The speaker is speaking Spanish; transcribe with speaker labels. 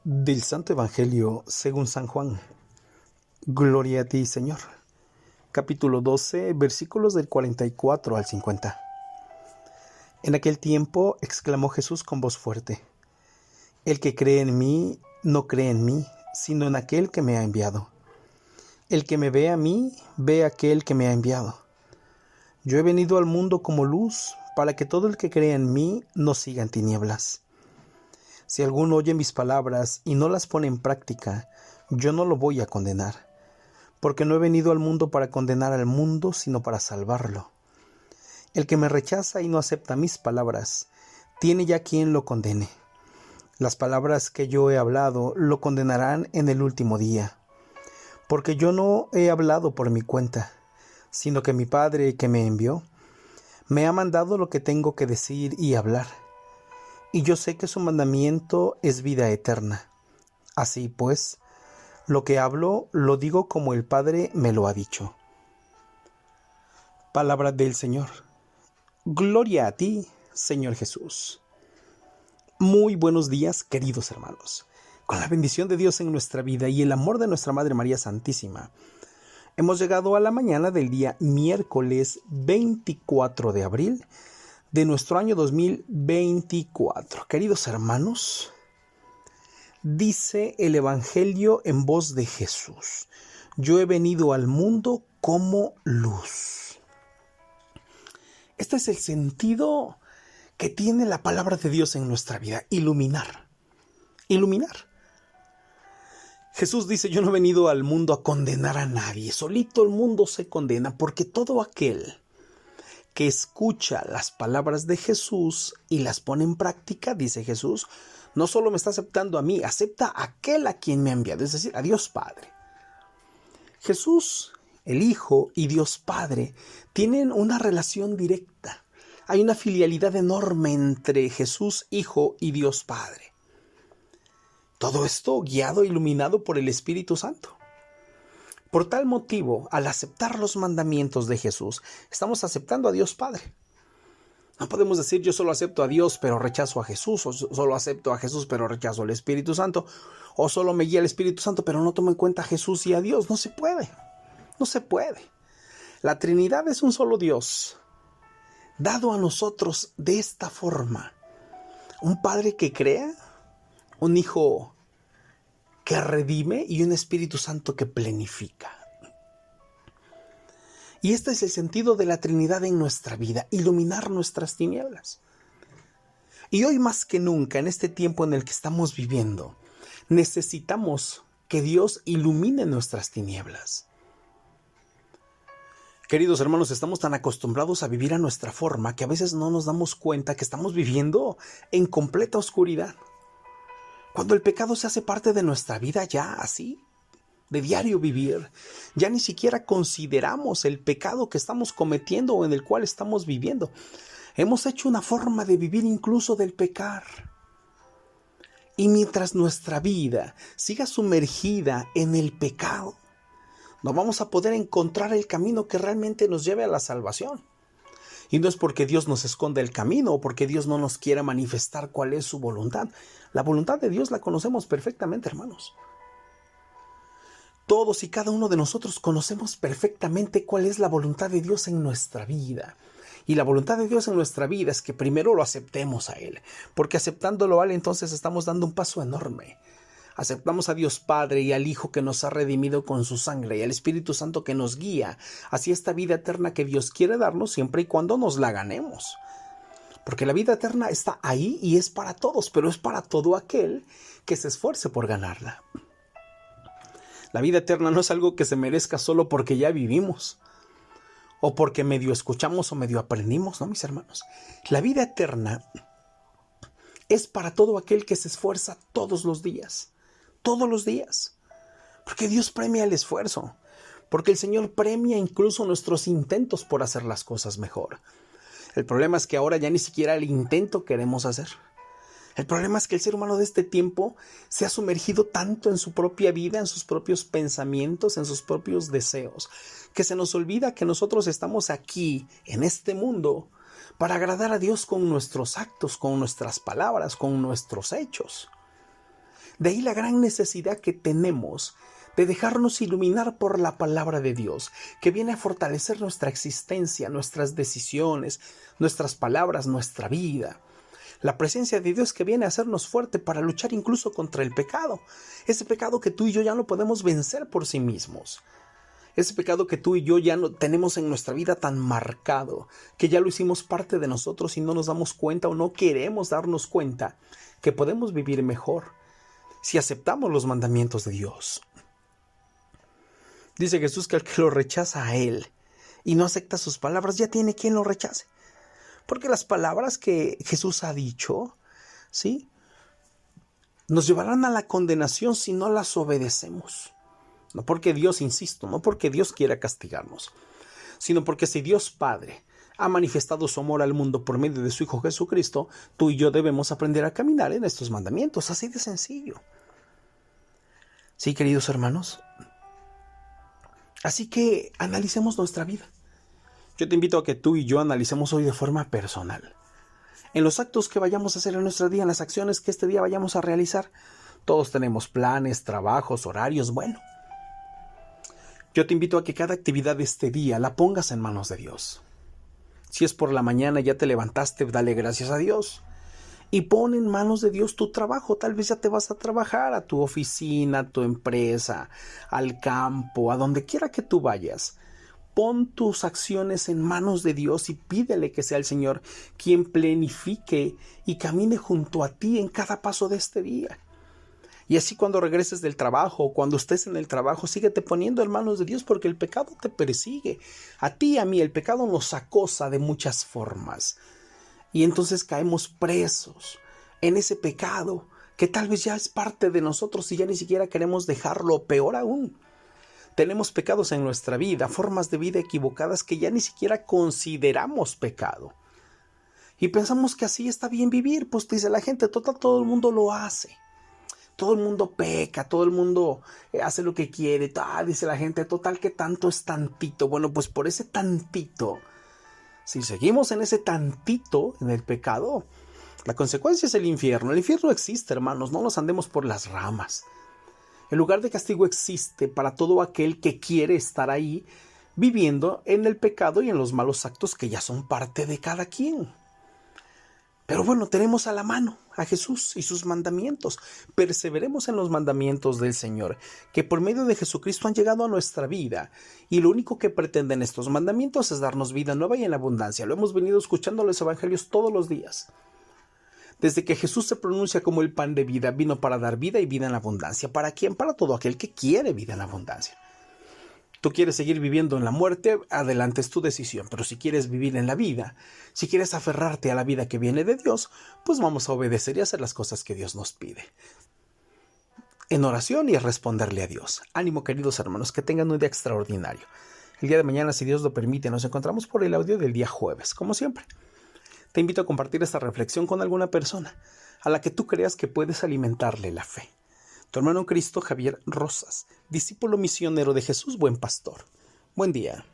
Speaker 1: Del Santo Evangelio según San Juan. Gloria a ti, Señor. Capítulo 12, versículos del 44 al 50. En aquel tiempo exclamó Jesús con voz fuerte: El que cree en mí, no cree en mí, sino en aquel que me ha enviado. El que me ve a mí, ve a aquel que me ha enviado. Yo he venido al mundo como luz, para que todo el que cree en mí no siga en tinieblas. Si alguno oye mis palabras y no las pone en práctica, yo no lo voy a condenar, porque no he venido al mundo para condenar al mundo, sino para salvarlo. El que me rechaza y no acepta mis palabras, tiene ya quien lo condene. Las palabras que yo he hablado lo condenarán en el último día, porque yo no he hablado por mi cuenta, sino que mi Padre que me envió, me ha mandado lo que tengo que decir y hablar. Y yo sé que su mandamiento es vida eterna. Así pues, lo que hablo lo digo como el Padre me lo ha dicho. Palabra del Señor. Gloria a ti, Señor Jesús. Muy buenos días, queridos hermanos. Con la bendición de Dios en nuestra vida y el amor de nuestra Madre María Santísima, hemos llegado a la mañana del día miércoles 24 de abril de nuestro año 2024. Queridos hermanos, dice el Evangelio en voz de Jesús: yo he venido al mundo como luz. Este es el sentido que tiene la palabra de Dios en nuestra vida: iluminar. Iluminar. Jesús dice: yo no he venido al mundo a condenar a nadie. Solito el mundo se condena, porque todo aquel que escucha las palabras de Jesús y las pone en práctica, dice Jesús, no solo me está aceptando a mí, acepta a aquel a quien me ha enviado, es decir, a Dios Padre. Jesús, el Hijo y Dios Padre tienen una relación directa. Hay una filialidad enorme entre Jesús, Hijo y Dios Padre. Todo esto guiado e iluminado por el Espíritu Santo. Por tal motivo, al aceptar los mandamientos de Jesús, estamos aceptando a Dios Padre. No podemos decir: yo solo acepto a Dios pero rechazo a Jesús, o solo acepto a Jesús pero rechazo al Espíritu Santo, o solo me guía el Espíritu Santo pero no tomo en cuenta a Jesús y a Dios. No se puede, no se puede. La Trinidad es un solo Dios, dado a nosotros de esta forma: un Padre que crea, un Hijo que redime y un Espíritu Santo que plenifica. Y este es el sentido de la Trinidad en nuestra vida: iluminar nuestras tinieblas. Y hoy más que nunca, en este tiempo en el que estamos viviendo, necesitamos que Dios ilumine nuestras tinieblas. Queridos hermanos, estamos tan acostumbrados a vivir a nuestra forma que a veces no nos damos cuenta que estamos viviendo en completa oscuridad. Cuando el pecado se hace parte de nuestra vida ya así, de diario vivir, ya ni siquiera consideramos el pecado que estamos cometiendo o en el cual estamos viviendo. Hemos hecho una forma de vivir incluso del pecar. Y mientras nuestra vida siga sumergida en el pecado, no vamos a poder encontrar el camino que realmente nos lleve a la salvación. Y no es porque Dios nos esconda el camino o porque Dios no nos quiera manifestar cuál es su voluntad. La voluntad de Dios la conocemos perfectamente, hermanos. Todos y cada uno de nosotros conocemos perfectamente cuál es la voluntad de Dios en nuestra vida. Y la voluntad de Dios en nuestra vida es que primero lo aceptemos a Él, porque aceptándolo a Él entonces estamos dando un paso enorme. Aceptamos a Dios Padre y al Hijo que nos ha redimido con su sangre y al Espíritu Santo que nos guía hacia esta vida eterna que Dios quiere darnos siempre y cuando nos la ganemos. Porque la vida eterna está ahí y es para todos, pero es para todo aquel que se esfuerce por ganarla. La vida eterna no es algo que se merezca solo porque ya vivimos o porque medio escuchamos o medio aprendimos, ¿no, mis hermanos? La vida eterna es para todo aquel que se esfuerza todos los días. Todos los días, porque Dios premia el esfuerzo, porque el Señor premia incluso nuestros intentos por hacer las cosas mejor. El problema es que ahora ya ni siquiera el intento queremos hacer. El problema es que el ser humano de este tiempo se ha sumergido tanto en su propia vida, en sus propios pensamientos, en sus propios deseos, que se nos olvida que nosotros estamos aquí, en este mundo, para agradar a Dios con nuestros actos, con nuestras palabras, con nuestros hechos. De ahí la gran necesidad que tenemos de dejarnos iluminar por la palabra de Dios, que viene a fortalecer nuestra existencia, nuestras decisiones, nuestras palabras, nuestra vida. La presencia de Dios que viene a hacernos fuerte para luchar incluso contra el pecado. Ese pecado que tú y yo ya no podemos vencer por sí mismos. Ese pecado que tú y yo ya no tenemos en nuestra vida tan marcado, que ya lo hicimos parte de nosotros y no nos damos cuenta o no queremos darnos cuenta que podemos vivir mejor si aceptamos los mandamientos de Dios. Dice Jesús que el que lo rechaza a Él y no acepta sus palabras ya tiene quien lo rechace. Porque las palabras que Jesús ha dicho, ¿sí?, nos llevarán a la condenación si no las obedecemos. No porque Dios, insisto, no porque Dios quiera castigarnos, sino porque si Dios Padre ha manifestado su amor al mundo por medio de su Hijo Jesucristo, tú y yo debemos aprender a caminar en estos mandamientos, así de sencillo. Sí, queridos hermanos. Así que analicemos nuestra vida. Yo te invito a que tú y yo analicemos hoy de forma personal. En los actos que vayamos a hacer en nuestro día, en las acciones que este día vayamos a realizar, todos tenemos planes, trabajos, horarios, bueno. Yo te invito a que cada actividad de este día la pongas en manos de Dios. Si es por la mañana, ya te levantaste, dale gracias a Dios. Y pon en manos de Dios tu trabajo. Tal vez ya te vas a trabajar a tu oficina, a tu empresa, al campo, a donde quiera que tú vayas. Pon tus acciones en manos de Dios y pídele que sea el Señor quien planifique y camine junto a ti en cada paso de este día. Y así cuando regreses del trabajo o cuando estés en el trabajo, síguete poniendo en manos de Dios porque el pecado te persigue. A ti y a mí el pecado nos acosa de muchas formas. Y entonces caemos presos en ese pecado que tal vez ya es parte de nosotros y ya ni siquiera queremos dejarlo. Peor aún, tenemos pecados en nuestra vida, formas de vida equivocadas que ya ni siquiera consideramos pecado. Y pensamos que así está bien vivir, pues dice la gente, total, todo el mundo lo hace. Todo el mundo peca, todo el mundo hace lo que quiere, dice la gente, total que tanto es tantito. Bueno, pues por ese tantito, si seguimos en ese tantito, en el pecado, la consecuencia es el infierno. El infierno existe, hermanos, no nos andemos por las ramas. El lugar de castigo existe para todo aquel que quiere estar ahí viviendo en el pecado y en los malos actos que ya son parte de cada quien. Pero bueno, tenemos a la mano a Jesús y sus mandamientos. Perseveremos en los mandamientos del Señor, que por medio de Jesucristo han llegado a nuestra vida. Y lo único que pretenden estos mandamientos es darnos vida nueva y en abundancia. Lo hemos venido escuchando en los evangelios todos los días. Desde que Jesús se pronuncia como el pan de vida, vino para dar vida y vida en abundancia. ¿Para quién? Para todo aquel que quiere vida en abundancia. Tú quieres seguir viviendo en la muerte, adelante, es tu decisión. Pero si quieres vivir en la vida, si quieres aferrarte a la vida que viene de Dios, pues vamos a obedecer y hacer las cosas que Dios nos pide. En oración y a responderle a Dios. Ánimo, queridos hermanos, que tengan un día extraordinario. El día de mañana, si Dios lo permite, nos encontramos por el audio del día jueves, como siempre. Te invito a compartir esta reflexión con alguna persona a la que tú creas que puedes alimentarle la fe. Tu hermano en Cristo, Javier Rosas, discípulo misionero de Jesús, buen pastor. Buen día.